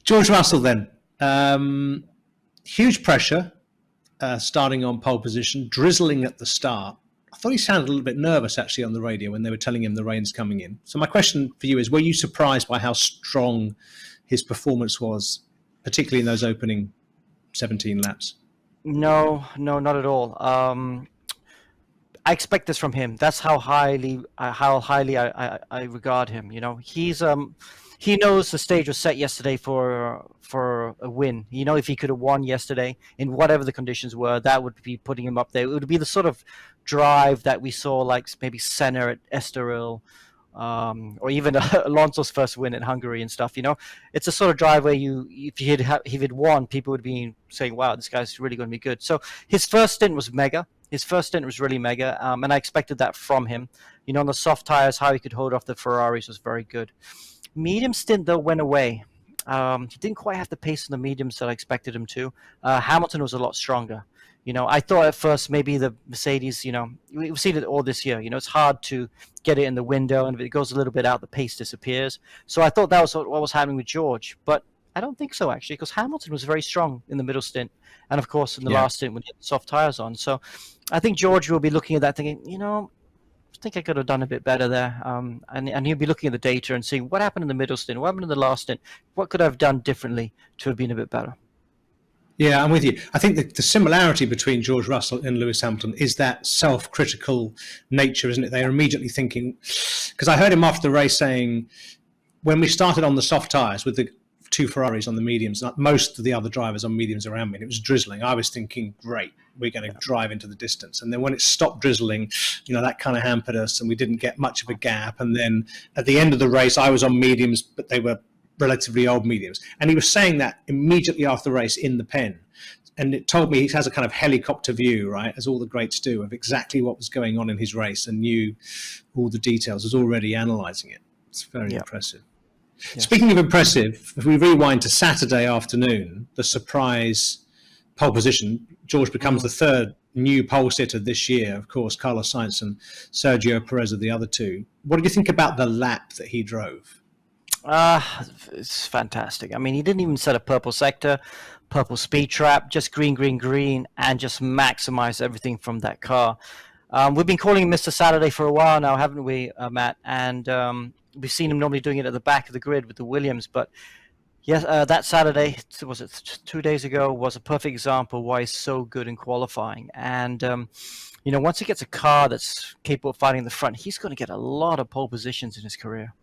George Russell then. Huge pressure starting on pole position, drizzling at the start. I thought he sounded a little bit nervous actually on the radio when they were telling him the rain's coming in. So my question for you is, were you surprised by how strong his performance was, particularly in those opening 17 laps? No, not at all. I expect this from him. That's how highly I regard him. You know, he knows the stage was set yesterday for a win. You know, if he could have won yesterday in whatever the conditions were, that would be putting him up there. It would be the sort of drive that we saw, like maybe Senna at Estoril, or even Alonso's first win at Hungary and stuff. You know, it's a sort of drive where if he'd won, people would be saying, "Wow, this guy's really going to be good." So his first stint was mega. His first stint was really mega, and I expected that from him. You know, on the soft tires, how he could hold off the Ferraris was very good. Medium stint, though, went away. He didn't quite have the pace on the mediums that I expected him to. Hamilton was a lot stronger. You know, I thought at first maybe the Mercedes, you know, we've seen it all this year. You know, it's hard to get it in the window, and if it goes a little bit out, the pace disappears. So I thought that was what was happening with George. But I don't think so, actually, because Hamilton was very strong in the middle stint. And, of course, in the last stint when he had the soft tires on. So I think George will be looking at that thinking, you know, I think I could have done a bit better there. And he'll be looking at the data and seeing what happened in the middle stint, what happened in the last stint, what could I have done differently to have been a bit better. Yeah, I'm with you. I think the similarity between George Russell and Lewis Hamilton is that self-critical nature, isn't it? They are immediately thinking, because I heard him after the race saying, when we started on the soft tyres with the two Ferraris on the mediums, most of the other drivers on mediums around me, and it was drizzling, I was thinking, great, we're going to drive into the distance. And then when it stopped drizzling, you know, that kind of hampered us and we didn't get much of a gap. And then at the end of the race, I was on mediums, but they were relatively old mediums. And he was saying that immediately after the race in the pen. And it told me he has a kind of helicopter view, right, as all the greats do, of exactly what was going on in his race and knew all the details, was already analysing it. It's very impressive. Yeah. Speaking of impressive, if we rewind to Saturday afternoon, the surprise pole position, George becomes the third new pole sitter this year. Of course, Carlos Sainz and Sergio Perez are the other two. What did you think about the lap that he drove? It's fantastic. I mean, he didn't even set a purple sector, purple speed trap, just green, and just maximize everything from that car. We've been calling him Mr. Saturday for a while now, haven't we, Matt? And we've seen him normally doing it at the back of the grid with the Williams. But yes, that Saturday, was it 2 days ago, was a perfect example why he's so good in qualifying. And, you know, once he gets a car that's capable of fighting in the front, he's going to get a lot of pole positions in his career.